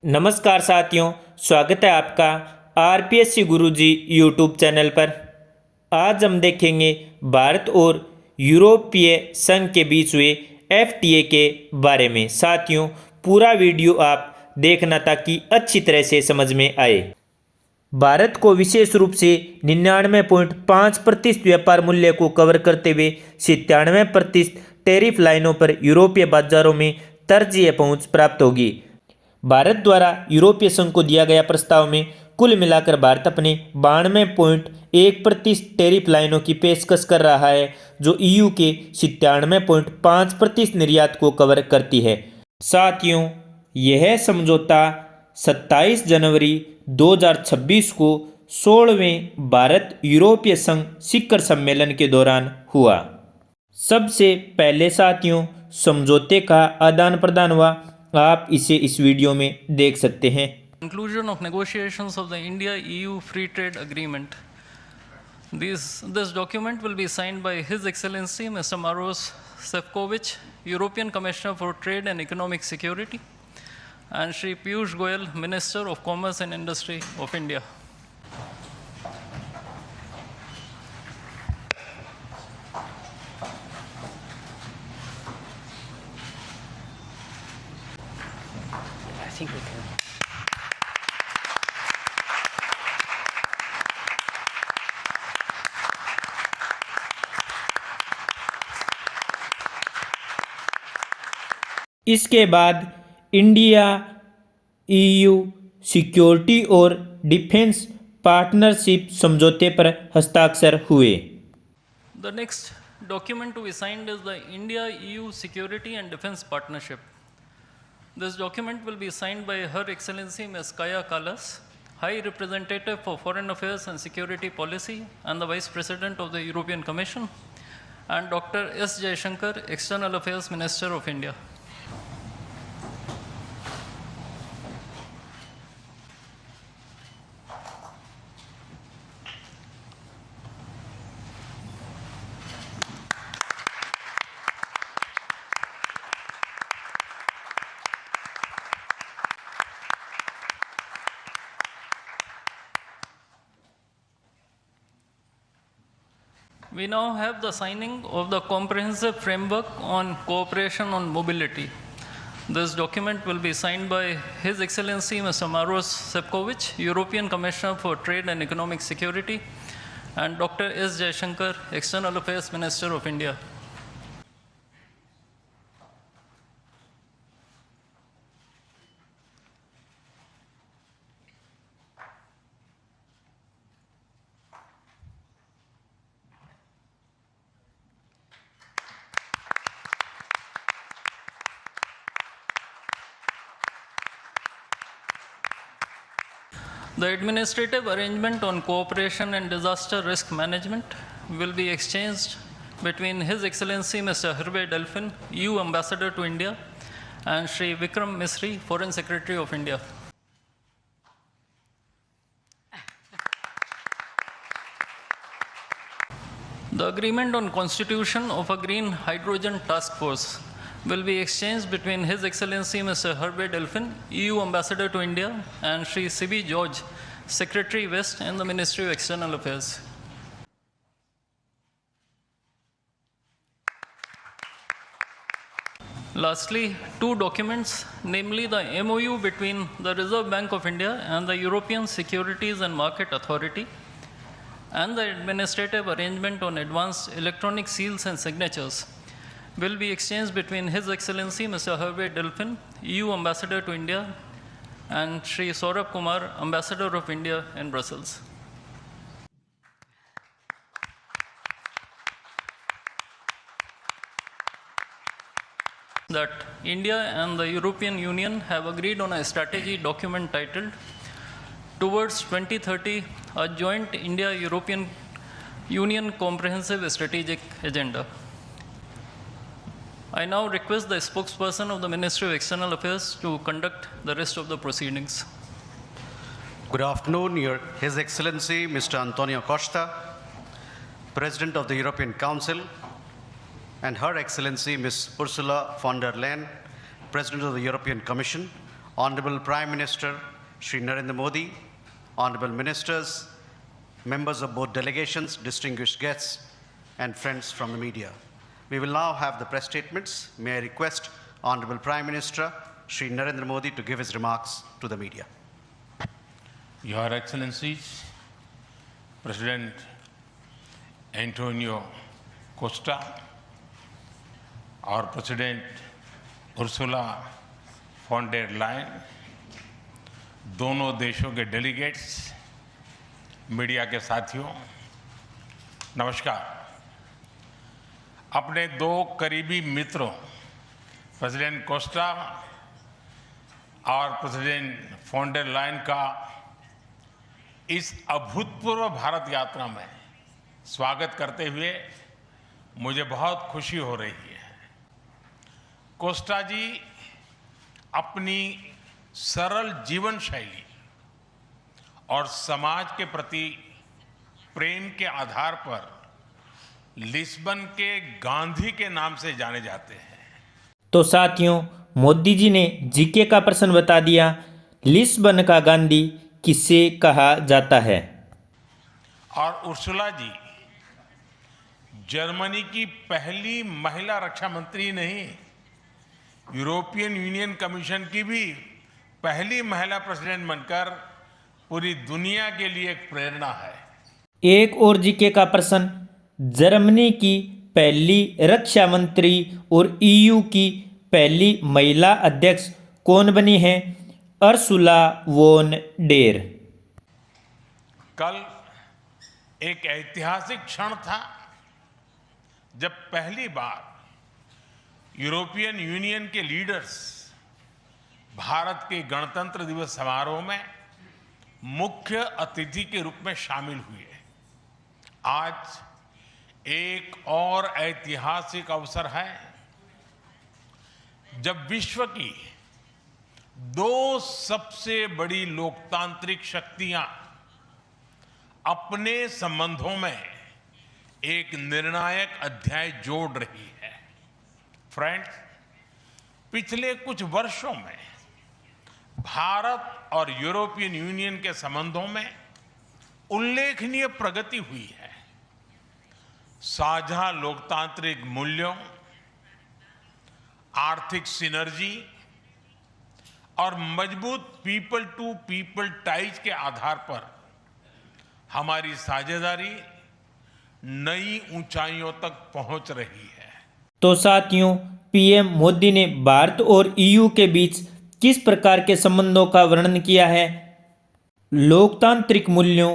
नमस्कार साथियों, स्वागत है आपका आरपीएससी गुरुजी यूट्यूब चैनल पर। आज हम देखेंगे भारत और यूरोपीय संघ के बीच हुए एफटीए के बारे में। साथियों, पूरा वीडियो आप देखना ताकि अच्छी तरह से समझ में आए। भारत को विशेष रूप से 99.5% व्यापार मूल्य को कवर करते हुए 97% टैरिफ लाइनों पर यूरोपीय बाजारों में तरजीह पहुंच प्राप्त होगी। भारत द्वारा यूरोपीय संघ को दिया गया प्रस्ताव में कुल मिलाकर भारत अपने 92.1% टैरिफ लाइनों की पेशकश कर रहा है, जो ईयू के 97.5% निर्यात को कवर करती है। साथियों, यह समझौता 27 जनवरी 2026 को 16वें भारत यूरोपीय संघ शिखर सम्मेलन के दौरान हुआ। सबसे पहले साथियों, समझौते का आदान प्रदान हुआ। आप इसे इस वीडियो में देख सकते हैं। Conclusion of negotiations of the India-EU Free Trade Agreement. This document will be signed by His Excellency Mr. Maros Sefcovic, European Commissioner for Trade and Economic Security, and Shri Piyush Goyal, Minister of Commerce and Industry of India. I think we can. इसके बाद India EU security और defence partnership समझौते पर हस्ताक्षर हुए। The next document to be signed is the India-EU Security and Defense Partnership. This document will be signed by Her Excellency Ms. Kaya Kallas, High Representative for Foreign Affairs and Security Policy and the Vice President of the European Commission, and Dr. S. Jaishankar, External Affairs Minister of India. We now have the signing of the Comprehensive Framework on Cooperation on Mobility. This document will be signed by His Excellency Mr. Maros Sefcovic, European Commissioner for Trade and Economic Security, and Dr. S. Jaishankar, External Affairs Minister of India. The administrative arrangement on cooperation and disaster risk management will be exchanged between His Excellency Mr. Hervé Delphin, EU Ambassador to India, and Shri Vikram Misri, Foreign Secretary of India. The agreement on constitution of a green hydrogen task force will be exchanged between His Excellency Mr. Hervé Delphin, EU Ambassador to India, and Shri C.B. George, Secretary West in the Ministry of External Affairs. Lastly, two documents, namely the MOU between the Reserve Bank of India and the European Securities and Market Authority, and the administrative arrangement on advanced electronic seals and signatures, will be exchanged between His Excellency Mr. Hervé Delphin, EU Ambassador to India, and Shri Saurabh Kumar, Ambassador of India in Brussels. That India and the European Union have agreed on a strategy document titled Towards 2030, a joint India-European Union Comprehensive Strategic Agenda. I now request the spokesperson of the Ministry of External Affairs to conduct the rest of the proceedings. Good afternoon, His Excellency Mr. Antonio Costa, President of the European Council, and Her Excellency Ms. Ursula von der Leyen, President of the European Commission, Honorable Prime Minister Shri Narendra Modi, Honorable Ministers, members of both delegations, distinguished guests, and friends from the media. We will now have the press statements. May I request Honorable Prime Minister Shri Narendra Modi to give his remarks to the media. Your Excellencies, President Antonio Costa और president Ursula von der Leyen, दोनों देशों के delegates, media के साथियों, नमस्कार। अपने दो करीबी मित्रों प्रेसिडेंट कोस्टा और प्रेसिडेंट फॉन डेर लायन का इस अभूतपूर्व भारत यात्रा में स्वागत करते हुए मुझे बहुत खुशी हो रही है। कोस्टा जी अपनी सरल जीवन शैली और समाज के प्रति प्रेम के आधार पर लिस्बन के गांधी के नाम से जाने जाते हैं। तो साथियों, मोदी जी ने जीके का प्रश्न बता दिया, लिस्बन का गांधी किसे कहा जाता है। और उर्सुला जी जर्मनी की पहली महिला रक्षा मंत्री नहीं, यूरोपियन यूनियन कमीशन की भी पहली महिला प्रेसिडेंट बनकर पूरी दुनिया के लिए एक प्रेरणा है। एक और जीके का प्रश्न, जर्मनी की पहली रक्षा मंत्री और ईयू की पहली महिला अध्यक्ष कौन बनी हैं? Ursula von der. कल एक ऐतिहासिक क्षण था जब पहली बार यूरोपियन यूनियन के लीडर्स भारत के गणतंत्र दिवस समारोह में मुख्य अतिथि के रूप में शामिल हुए। आज एक और ऐतिहासिक अवसर है जब विश्व की दो सबसे बड़ी लोकतांत्रिक शक्तियां अपने संबंधों में एक निर्णायक अध्याय जोड़ रही है। फ्रेंड्स, पिछले कुछ वर्षों में भारत और यूरोपियन यूनियन के संबंधों में उल्लेखनीय प्रगति हुई है। साझा लोकतांत्रिक मूल्यों, आर्थिक सिनर्जी और मजबूत पीपल टू पीपल टाइज के आधार पर हमारी साझेदारी नई ऊंचाइयों तक पहुंच रही है। तो साथियों, पीएम मोदी ने भारत और ईयू के बीच किस प्रकार के संबंधों का वर्णन किया है? लोकतांत्रिक मूल्यों,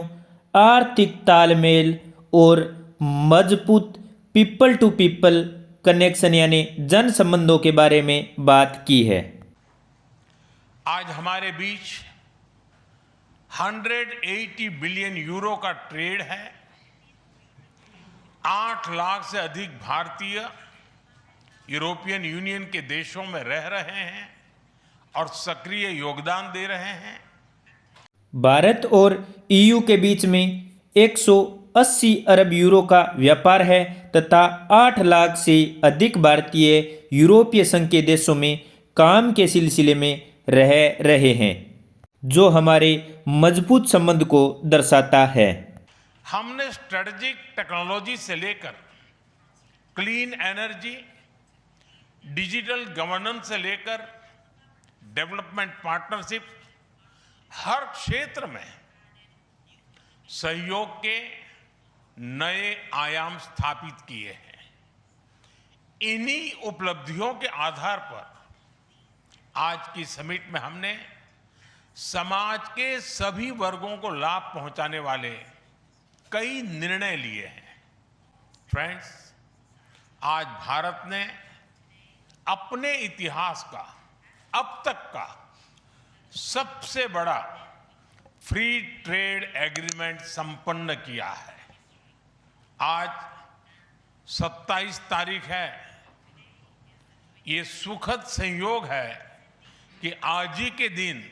आर्थिक तालमेल और मजबूत पीपल टू पीपल कनेक्शन यानी जन संबंधों के बारे में बात की है। आज हमारे बीच 180 बिलियन यूरो का ट्रेड है। 8 लाख से अधिक भारतीय यूरोपियन यूनियन के देशों में रह रहे हैं और सक्रिय योगदान दे रहे हैं। भारत और ईयू के बीच में 180 अरब यूरो का व्यापार है तथा 8 लाख से अधिक भारतीय यूरोपीय संघ के देशों में काम के सिलसिले में रह रहे हैं, जो हमारे मजबूत संबंध को दर्शाता है। हमने स्ट्रेटेजिक टेक्नोलॉजी से लेकर क्लीन एनर्जी, डिजिटल गवर्नेंस से लेकर डेवलपमेंट पार्टनरशिप, हर क्षेत्र में सहयोग के नए आयाम स्थापित किए हैं। इन्हीं उपलब्धियों के आधार पर आज की समिट में हमने समाज के सभी वर्गों को लाभ पहुंचाने वाले कई निर्णय लिए हैं। फ्रेंड्स, आज भारत ने अपने इतिहास का अब तक का सबसे बड़ा फ्री ट्रेड एग्रीमेंट संपन्न किया है। आज 27 तारीख है। ये सुखद संयोग है कि आज ही के दिन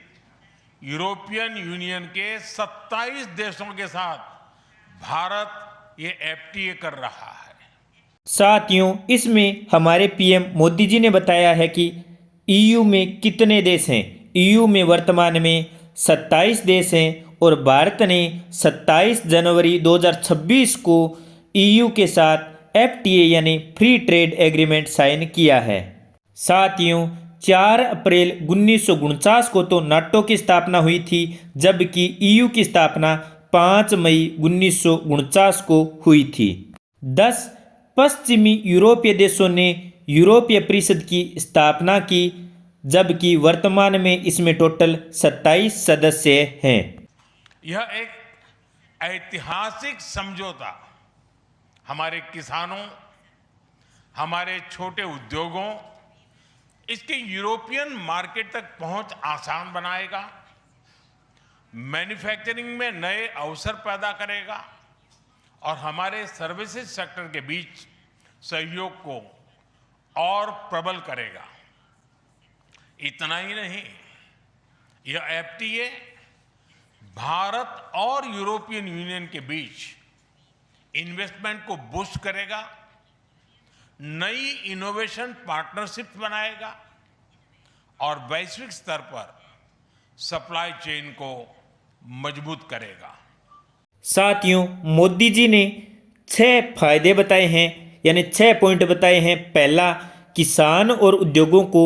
यूरोपियन यूनियन के 27 देशों के साथ भारत ये एफटीए कर रहा है। साथियों, इसमें हमारे पीएम मोदी जी ने बताया है कि ईयू में कितने देश हैं। EU में वर्तमान में 27 देश हैं और भारत ने 27 जनवरी 2026 को EU के साथ FTA यानी फ्री ट्रेड एग्रीमेंट साइन किया है। साथियों, 4 अप्रैल 1949 को तो नाटो की स्थापना हुई थी, जबकि EU की स्थापना 5 मई 1949 को हुई थी। 10 पश्चिमी यूरोपीय देशों ने यूरोपीय परिषद की स्थापना की, जबकि वर्तमान में इसमें टोटल 27 सदस्य हैं। यह एक ऐतिहासिक समझौता हमारे किसानों, हमारे छोटे उद्योगों, इसके यूरोपियन मार्केट तक पहुंच आसान बनाएगा, मैन्युफैक्चरिंग में नए अवसर पैदा करेगा और हमारे सर्विसेज सेक्टर के बीच सहयोग को और प्रबल करेगा। इतना ही नहीं, यह एफटीए भारत और यूरोपियन यूनियन के बीच इन्वेस्टमेंट को बूस्ट करेगा, नई इनोवेशन पार्टनरशिप बनाएगा और वैश्विक स्तर पर सप्लाई चेन को मजबूत करेगा। साथियों, मोदी जी ने 6 फायदे बताए हैं, यानी 6 पॉइंट बताए हैं। पहला, किसान और उद्योगों को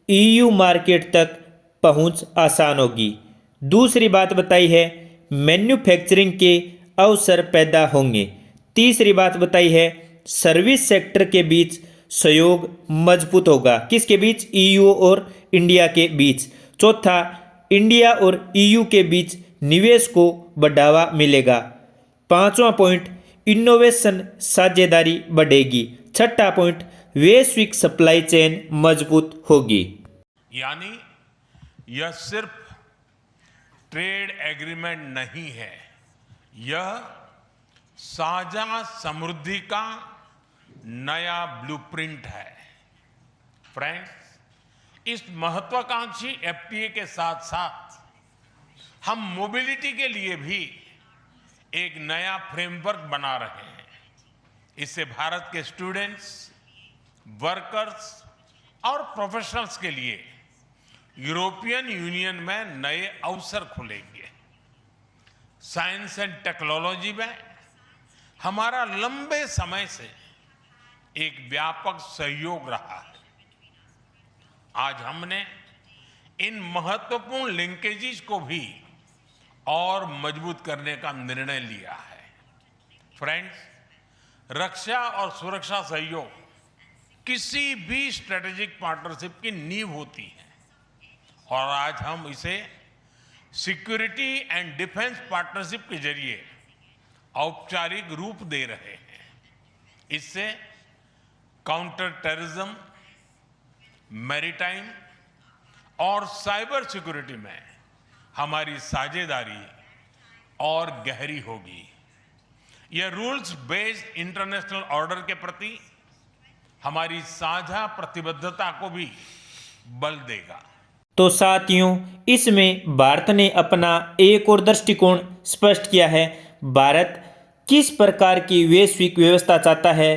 EU मार्केट तक पहुंच आसान होगी। दूसरी बात बताई है, मैन्युफैक्चरिंग के अवसर पैदा होंगे। तीसरी बात बताई है, सर्विस सेक्टर के बीच सहयोग मजबूत होगा। किसके बीच? EU और इंडिया के बीच। चौथा, इंडिया और EU के बीच निवेश को बढ़ावा मिलेगा। पांचवा पॉइंट, इनोवेशन साझेदारी बढ़ेगी। छठा पॉइंट, वैश्विक सप्लाई चेन मजबूत होगी। यानी यह सिर्फ ट्रेड एग्रीमेंट नहीं है, यह साझा समृद्धि का नया ब्लूप्रिंट है। फ्रेंड्स, इस महत्वाकांक्षी एफटीए के साथ साथ हम मोबिलिटी के लिए भी एक नया फ्रेमवर्क बना रहे हैं। इससे भारत के स्टूडेंट्स, वर्कर्स और प्रोफेशनल्स के लिए यूरोपियन यूनियन में नए अवसर खुलेंगे। साइंस एंड टेक्नोलॉजी में हमारा लंबे समय से एक व्यापक सहयोग रहा है। आज हमने इन महत्वपूर्ण लिंकेजेस को भी और मजबूत करने का निर्णय लिया है। फ्रेंड्स, रक्षा और सुरक्षा सहयोग किसी भी स्ट्रेटेजिक पार्टनरशिप की नींव होती है और आज हम इसे सिक्योरिटी एंड डिफेंस पार्टनरशिप के जरिए औपचारिक रूप दे रहे हैं। इससे काउंटर टेररिज्म, मैरीटाइम और साइबर सिक्योरिटी में हमारी साझेदारी और गहरी होगी। यह रूल्स बेस्ड इंटरनेशनल ऑर्डर के प्रति हमारी साझा प्रतिबद्धता को भी बल देगा। तो साथियों, इसमें भारत ने अपना एक और दृष्टिकोण स्पष्ट किया है। भारत किस प्रकार की वैश्विक व्यवस्था चाहता है?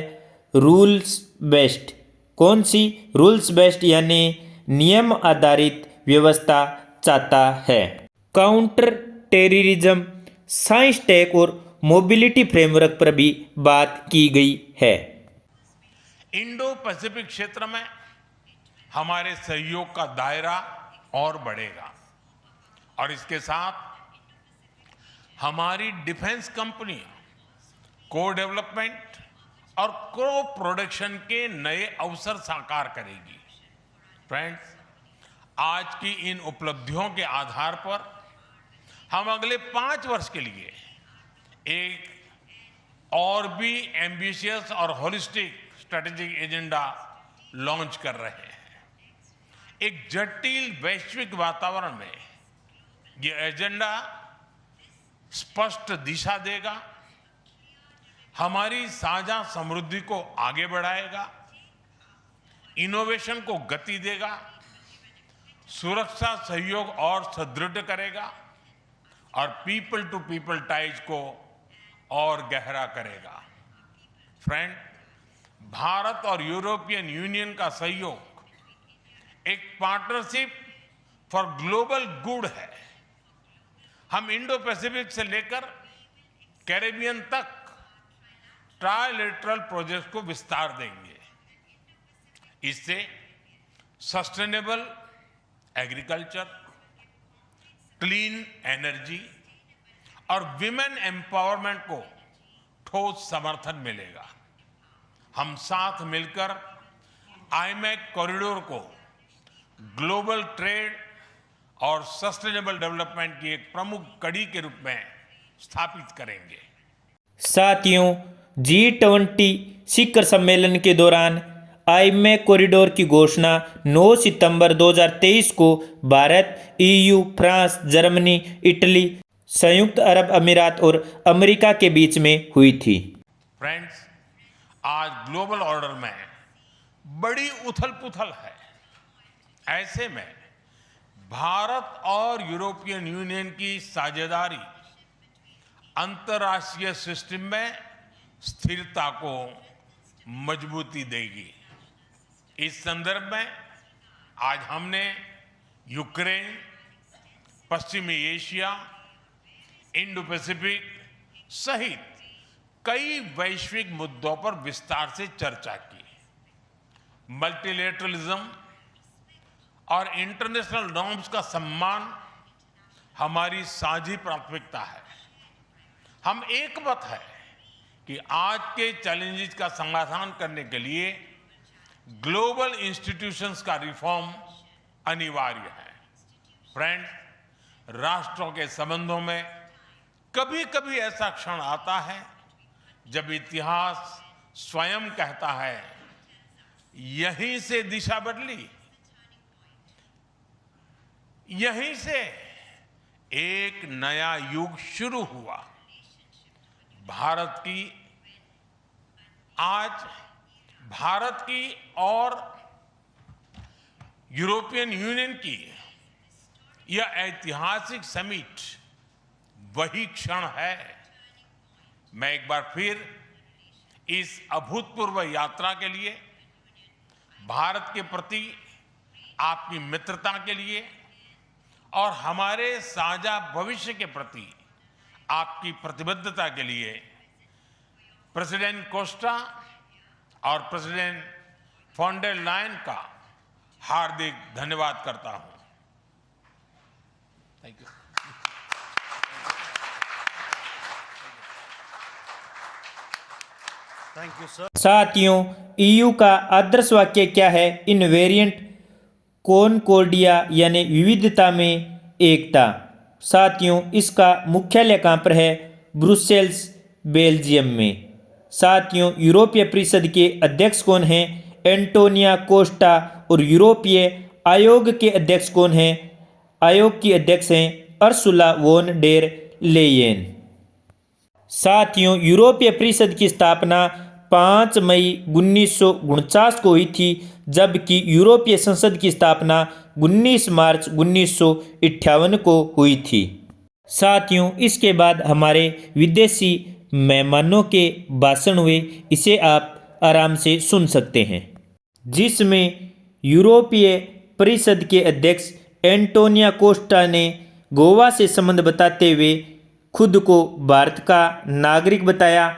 Rules based. कौन सी? रूल्स बेस्ड यानी नियम आधारित व्यवस्था चाहता है। काउंटर टेररिज्म, साइंस टेक और मोबिलिटी फ्रेमवर्क पर भी बात की गई है। इंडो पैसिफिक क्षेत्र में हमारे सहयोग का दायरा और बढ़ेगा और इसके साथ हमारी डिफेंस कंपनियां को डेवलपमेंट और को प्रोडक्शन के नए अवसर साकार करेगी। फ्रेंड्स, आज की इन उपलब्धियों के आधार पर हम अगले 5 वर्ष के लिए एक और भी एम्बिशियस और होलिस्टिक स्ट्रेटेजिक एजेंडा लॉन्च कर रहे हैं। एक जटिल वैश्विक वातावरण में ये एजेंडा स्पष्ट दिशा देगा, हमारी साझा समृद्धि को आगे बढ़ाएगा, इनोवेशन को गति देगा, सुरक्षा सहयोग और सुदृढ़ करेगा और पीपल टू पीपल टाइज को और गहरा करेगा। फ्रेंड, भारत और यूरोपियन यूनियन का सहयोग एक पार्टनरशिप फॉर ग्लोबल गुड है। हम इंडो पैसिफिक से लेकर कैरेबियन तक ट्राइलेटरल प्रोजेक्ट को विस्तार देंगे। इससे सस्टेनेबल एग्रीकल्चर, क्लीन एनर्जी और विमेन एम्पावरमेंट को ठोस समर्थन मिलेगा। हम साथ मिलकर आईमैक कॉरिडोर को ग्लोबल ट्रेड और सस्टेनेबल डेवलपमेंट की एक प्रमुख कड़ी के रूप में स्थापित करेंगे। साथियों, G20 शिखर सम्मेलन के दौरान आईमैक कॉरिडोर की घोषणा 9 सितंबर 2023 को Bharat, EU, France, Germany, Italy, संयुक्त अरब अमीरात और अमेरिका के बीच में हुई थी। फ्रेंड्स, आज ग्लोबल ऑर्डर में बड़ी उथल पुथल है। ऐसे में भारत और यूरोपियन यूनियन की साझेदारी अंतर्राष्ट्रीय सिस्टम में स्थिरता को मजबूती देगी। इस संदर्भ में आज हमने यूक्रेन, पश्चिमी एशिया, इंडो पैसिफिक सहित कई वैश्विक मुद्दों पर विस्तार से चर्चा की। मल्टीलेटरलिज्म और इंटरनेशनल नॉर्म्स का सम्मान हमारी साझी प्राथमिकता है। हम एकमत है कि आज के चैलेंजेस का समाधान करने के लिए ग्लोबल इंस्टीट्यूशंस का रिफॉर्म अनिवार्य है। फ्रेंड्स, राष्ट्रों के संबंधों में कभी कभी ऐसा क्षण आता है जब इतिहास स्वयं कहता है, यहीं से दिशा बदली, यहीं से एक नया युग शुरू हुआ। भारत की और यूरोपियन यूनियन की यह ऐतिहासिक समिट वही क्षण है। मैं एक बार फिर इस अभूतपूर्व यात्रा के लिए, भारत के प्रति आपकी मित्रता के लिए और हमारे साझा भविष्य के प्रति आपकी प्रतिबद्धता के लिए प्रेसिडेंट कोस्टा और प्रेसिडेंट फॉन डेर लायन का हार्दिक धन्यवाद करता हूं। Thank you. Thank you, sir. साथियों, EU का आदर्श वाक्य क्या है? इनवेरिएंट कॉनकॉर्डिया यानी विविधता में एकता। साथियों, इसका मुख्यालय कहाँ पर है? ब्रुसेल्स, बेल्जियम में। साथियों, यूरोपीय परिषद के अध्यक्ष कौन हैं? Antonio Costa. और यूरोपीय आयोग के अध्यक्ष कौन हैं? आयोग की अध्यक्ष हैं अर्सुला वॉन डेर लेयेन। साथियों, यूरोपीय परिषद की स्थापना 5 मई 1949 को हुई थी, जबकि यूरोपीय संसद की स्थापना 19 मार्च 1958 को हुई थी। साथियों, इसके बाद हमारे विदेशी मेहमानों के भाषण हुए, इसे आप आराम से सुन सकते हैं, जिसमें यूरोपीय परिषद के अध्यक्ष एंटोनिया कोस्टा ने गोवा से संबंध बताते हुए खुद को भारत का नागरिक बताया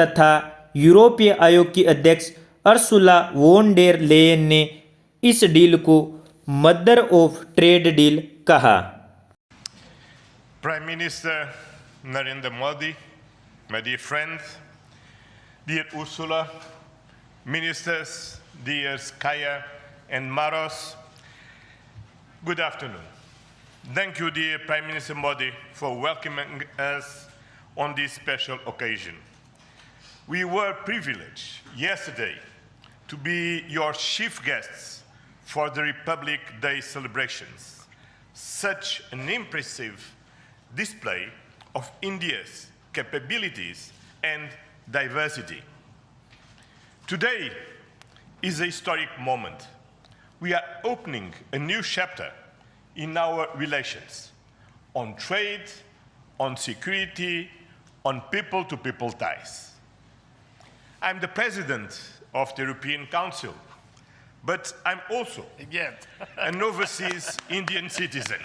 तथा यूरोपीय आयोग की अध्यक्ष अर्सुला वॉन डेर लेयन ने इस डील को मदर ऑफ ट्रेड डील कहा। Prime Minister Narendra Modi, my dear friends, dear Ursula, ministers, dear Skaya and Maros, good afternoon. Thank you, dear Prime Minister Modi, for welcoming us on this special occasion. We were privileged yesterday to be your chief guests for the Republic Day celebrations. Such an impressive display of India's capabilities and diversity. Today is a historic moment. We are opening a new chapter in our relations on trade, on security, on people-to-people ties. I'm the president of the European Council, but I'm also an overseas Indian citizen.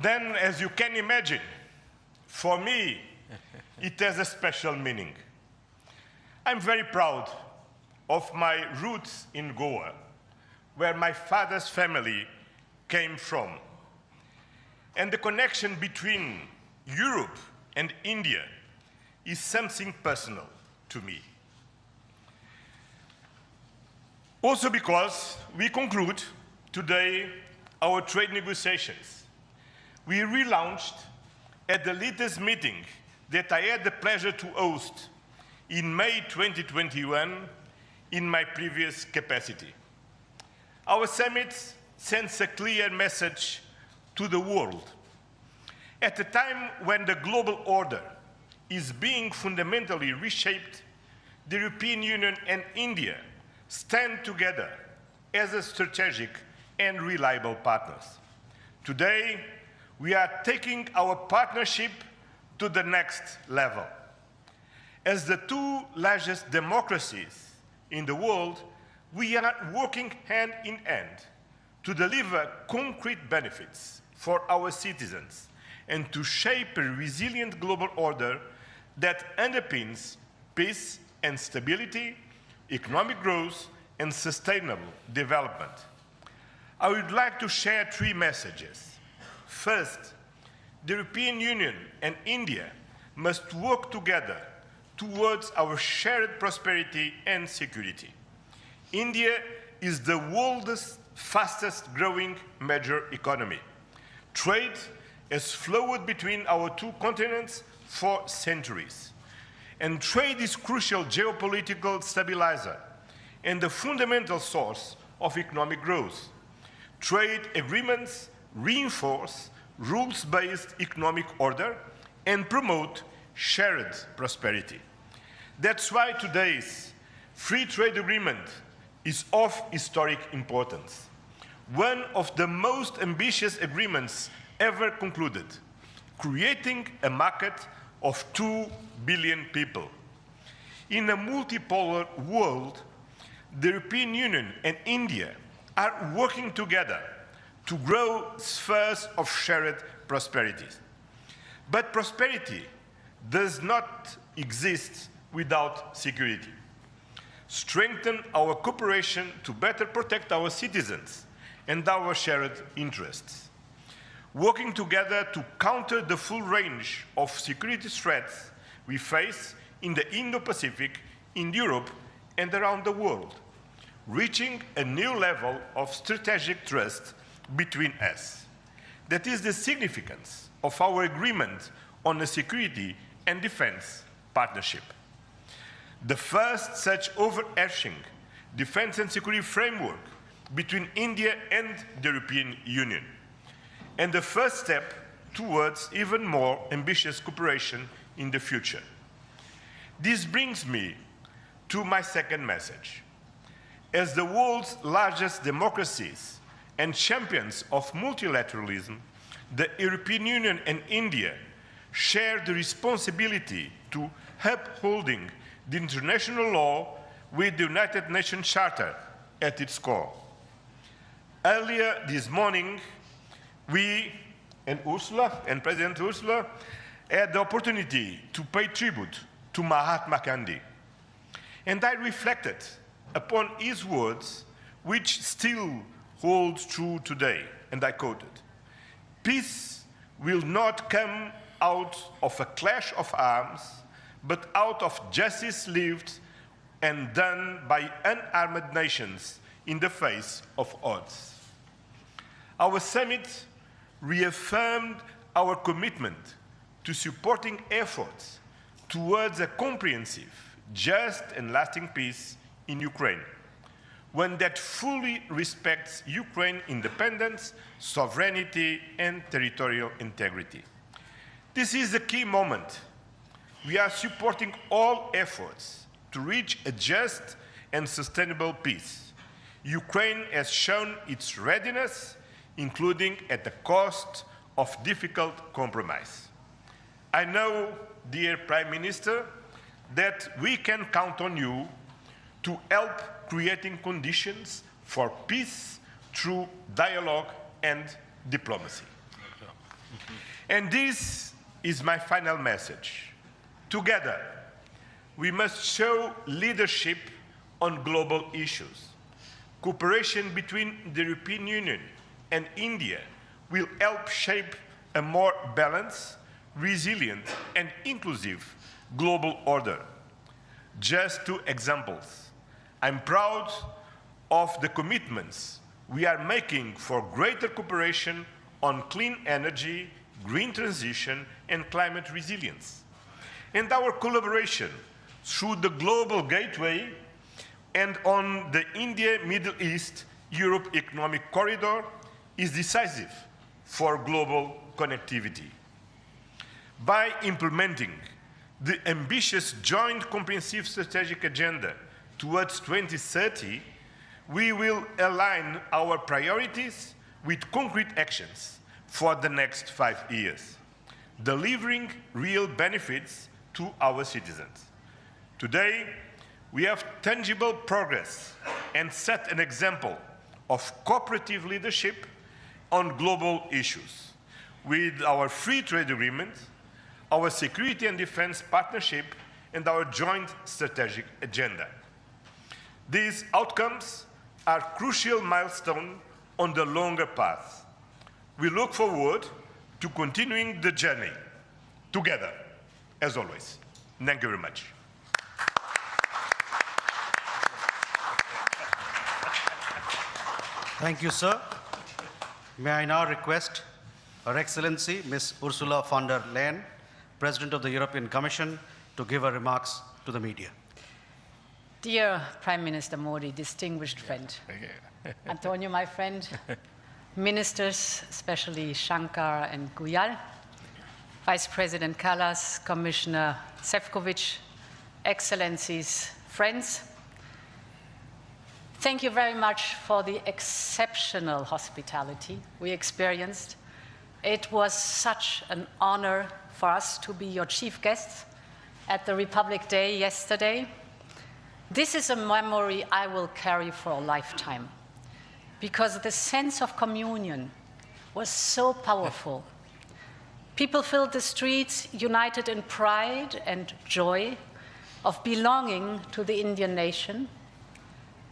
Then, as you can imagine, for me, it has a special meaning. I'm very proud of my roots in Goa, where my father's family came from. And the connection between Europe and India is something personal to me. Also because we conclude today our trade negotiations. We relaunched at the latest meeting that I had the pleasure to host in May 2021 in my previous capacity. Our summit sends a clear message to the world. At a time when the global order is being fundamentally reshaped, the European Union and India stand together as a strategic and reliable partners. Today, we are taking our partnership to the next level. As the two largest democracies in the world, we are working hand in hand to deliver concrete benefits for our citizens and to shape a resilient global order that underpins peace and stability, economic growth, and sustainable development. I would like to share three messages. First, the European Union and India must work together towards our shared prosperity and security. India is the world's fastest growing major economy. Trade has flowed between our two continents for centuries. And trade is crucial geopolitical stabilizer and the fundamental source of economic growth. Trade agreements reinforce rules-based economic order and promote shared prosperity. That's why today's free trade agreement is of historic importance, one of the most ambitious agreements ever concluded, creating a market of 2 billion people. In a multipolar world, the European Union and India are working together to grow spheres of shared prosperity. But prosperity does not exist without security. Strengthen our cooperation to better protect our citizens and our shared interests. Working together to counter the full range of security threats we face in the Indo-Pacific, in Europe, and around the world, reaching a new level of strategic trust between us. That is the significance of our agreement on a security and defense partnership. The first such overarching defense and security framework between India and the European Union, and the first step towards even more ambitious cooperation in the future. This brings me to my second message. As the world's largest democracies and champions of multilateralism, the European Union and India share the responsibility to upholding the international law with the United Nations Charter at its core. Earlier this morning, we and President Ursula had the opportunity to pay tribute to Mahatma Gandhi. And I reflected upon his words, which still holds true today, and I quoted, "Peace will not come out of a clash of arms, but out of justice lived and done by unarmed nations in the face of odds." Our summit reaffirmed our commitment to supporting efforts towards a comprehensive, just and lasting peace in Ukraine, one that fully respects Ukraine's independence, sovereignty, and territorial integrity. This is a key moment. We are supporting all efforts to reach a just and sustainable peace. Ukraine has shown its readiness, including at the cost of difficult compromise. I know dear Prime Minister, that we can count on you to help creating conditions for peace through dialogue and diplomacy. And this is my final message. Together, we must show leadership on global issues. Cooperation between the European Union and India will help shape a more balanced, resilient, and inclusive global order. Just two examples. I'm proud of the commitments we are making for greater cooperation on clean energy, green transition, and climate resilience. And our collaboration through the Global Gateway and on the India-Middle East-Europe Economic Corridor is decisive for global connectivity. By implementing the ambitious Joint Comprehensive Strategic Agenda towards 2030, we will align our priorities with concrete actions for the next 5 years, delivering real benefits to our citizens. Today, we have tangible progress and set an example of cooperative leadership on global issues with our free trade agreement, our security and defense partnership, and our joint strategic agenda. These outcomes are crucial milestones on the longer path. We look forward to continuing the journey together, as always. Thank you very much. Thank you, sir. May I now request Her Excellency Ms. Ursula von der Leyen, President of the European Commission, to give her remarks to the media. Dear Prime Minister Modi, distinguished friend, Antonio, my friend, ministers, especially Shankar and Guyal, Vice President Kallas, Commissioner Šefčovič, Excellencies, friends, thank you very much for the exceptional hospitality we experienced. It was such an honor for us to be your chief guests at the Republic Day yesterday. This is a memory I will carry for a lifetime, because the sense of communion was so powerful. People filled the streets united in pride and joy of belonging to the Indian nation,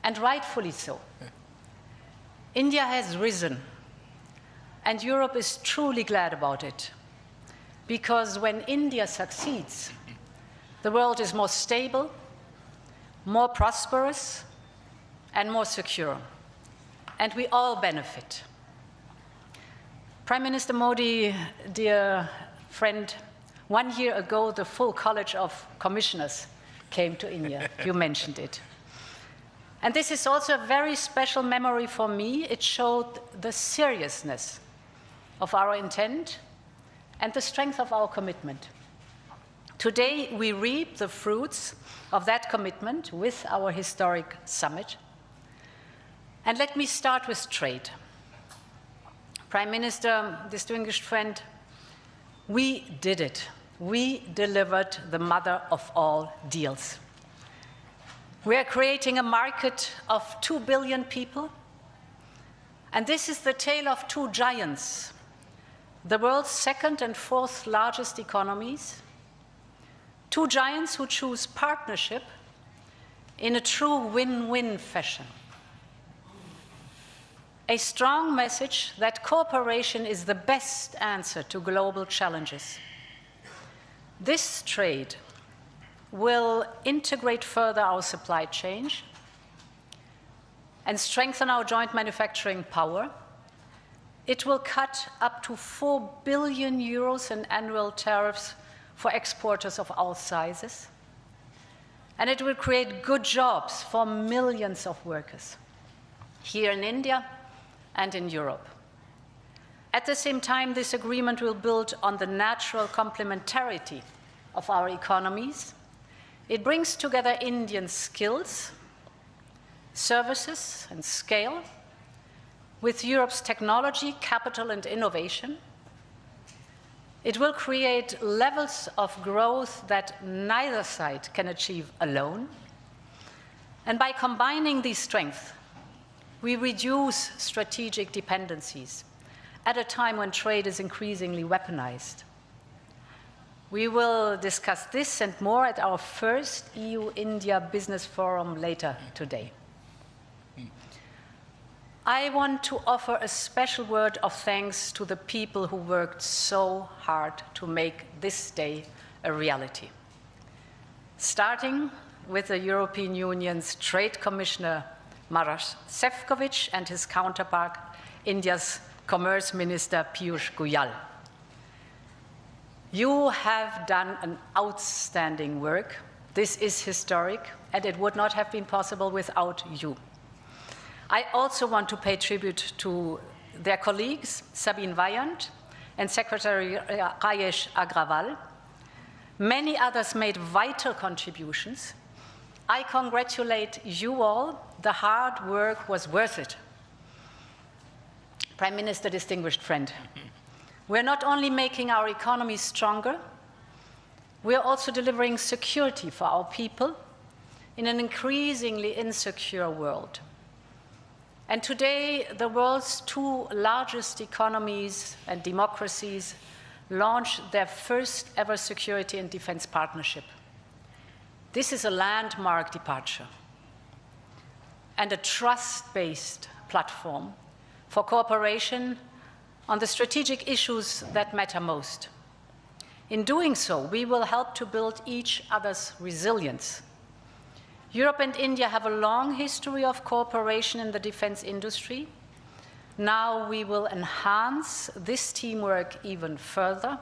and rightfully so. India has risen, and Europe is truly glad about it, because when India succeeds, the world is more stable, more prosperous, and more secure, and we all benefit. Prime Minister Modi, dear friend, 1 year ago, the full College of Commissioners came to India. You mentioned it. And this is also a very special memory for me. It showed the seriousness of our intent and the strength of our commitment. Today, we reap the fruits of that commitment with our historic summit. And let me start with trade. Prime Minister, distinguished friend, we did it. We delivered the mother of all deals. We are creating a market of 2 billion people, and this is the tale of two giants, the world's second and fourth largest economies, two giants who choose partnership in a true win-win fashion. A strong message that cooperation is the best answer to global challenges. This trade will integrate further our supply chain and strengthen our joint manufacturing power. It will cut up to 4 billion euros in annual tariffs for exporters of all sizes. And it will create good jobs for millions of workers here in India and in Europe. At the same time, this agreement will build on the natural complementarity of our economies. It brings together Indian skills, services, and scale with Europe's technology, capital, and innovation. It will create levels of growth that neither side can achieve alone. And by combining these strengths, we reduce strategic dependencies at a time when trade is increasingly weaponized. We will discuss this and more at our first EU-India Business Forum later today. I want to offer a special word of thanks to the people who worked so hard to make this day a reality. Starting with the European Union's Trade Commissioner Maroš Šefčovič and his counterpart, India's Commerce Minister Piyush Goyal. You have done an outstanding work. This is historic, and it would not have been possible without you. I also want to pay tribute to their colleagues, Sabine Weyand and Secretary Rajesh Agrawal. Many others made vital contributions. I congratulate you all. The hard work was worth it. Prime Minister, distinguished friend, we're not only making our economy stronger, we're also delivering security for our people in an increasingly insecure world. And today, the world's two largest economies and democracies launch their first ever security and defense partnership. This is a landmark departure and a trust-based platform for cooperation on the strategic issues that matter most. In doing so, we will help to build each other's resilience. Europe and India have a long history of cooperation in the defense industry. Now we will enhance this teamwork even further.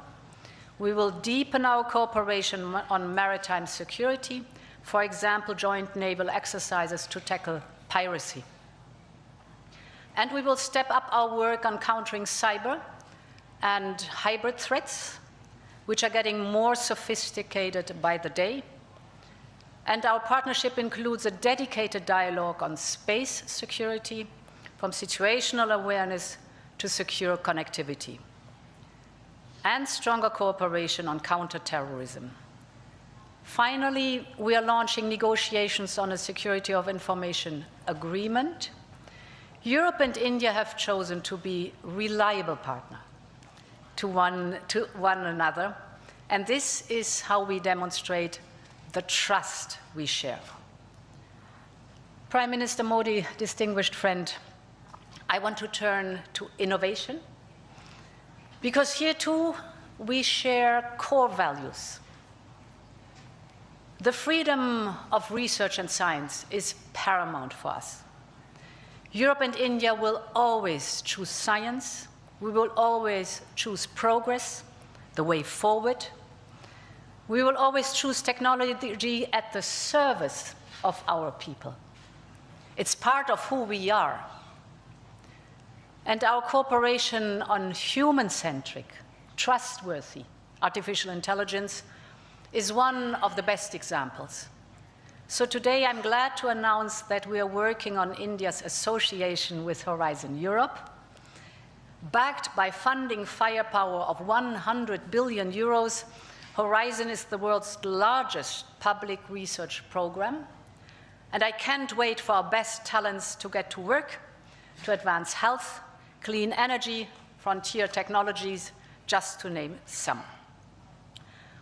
We will deepen our cooperation on maritime security, for example, joint naval exercises to tackle piracy. And we will step up our work on countering cyber and hybrid threats, which are getting more sophisticated by the day. And our partnership includes a dedicated dialogue on space security, from situational awareness to secure connectivity, and stronger cooperation on counterterrorism. Finally, we are launching negotiations on a security of information agreement. Europe and India have chosen to be reliable partners to one another, and this is how we demonstrate the trust we share. Prime Minister Modi, distinguished friend, I want to turn to innovation, because here too we share core values. The freedom of research and science is paramount for us. Europe and India will always choose science. We will always choose progress, the way forward. We will always choose technology at the service of our people. It's part of who we are. And our cooperation on human-centric, trustworthy artificial intelligence is one of the best examples. So today I'm glad to announce that we are working on India's association with Horizon Europe. Backed by funding firepower of 100 billion euros, Horizon is the world's largest public research program. And I can't wait for our best talents to get to work to advance health, clean energy, frontier technologies, just to name some.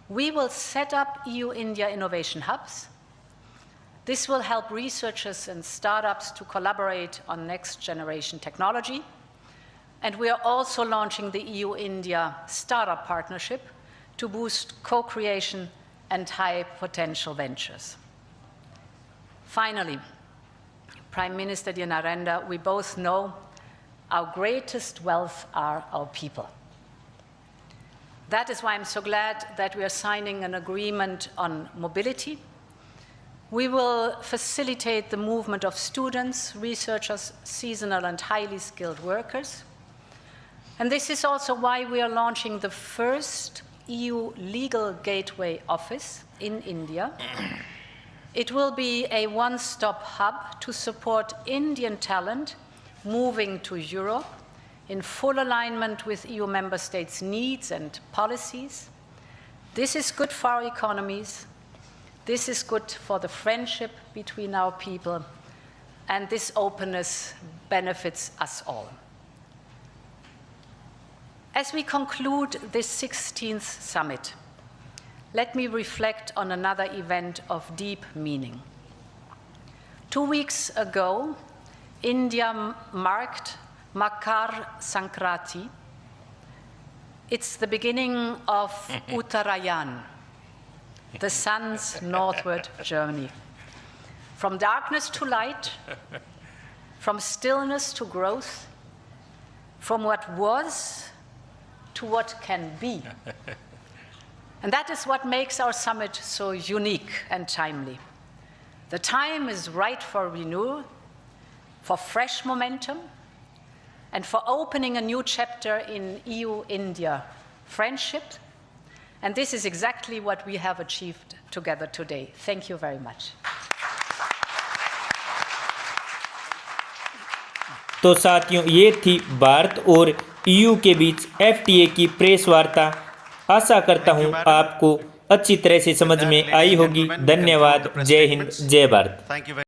We will set up EU-India innovation hubs. This will help researchers and startups to collaborate on next-generation technology. And we are also launching the EU-India Startup Partnership to boost co-creation and high-potential ventures. Finally, Prime Minister dear Narendra, we both know our greatest wealth are our people. That is why I'm so glad that we are signing an agreement on mobility. We will facilitate the movement of students, researchers, seasonal and highly skilled workers. And this is also why we are launching the first EU Legal Gateway Office in India. It will be a one-stop hub to support Indian talent moving to Europe in full alignment with EU member states' needs and policies. This is good for our economies, this is good for the friendship between our people, and this openness benefits us all. As we conclude this 16th summit, let me reflect on another event of deep meaning. 2 weeks ago, India marked Makar Sankranti. It's the beginning of Uttarayan, the sun's northward journey. From darkness to light, from stillness to growth, from what was to what can be. And that is what makes our summit so unique and timely. The time is right for renewal, for fresh momentum, and for opening a new chapter in EU-India friendship. And this is exactly what we have achieved together today. Thank you very much. तो साथियों, ये थी भारत और EU के बीच FTA की press वार्ता। आशा करता हूँ आपको अच्छी तरह से समझ में आई होगी। धन्यवाद। जय हिंद, जय भारत।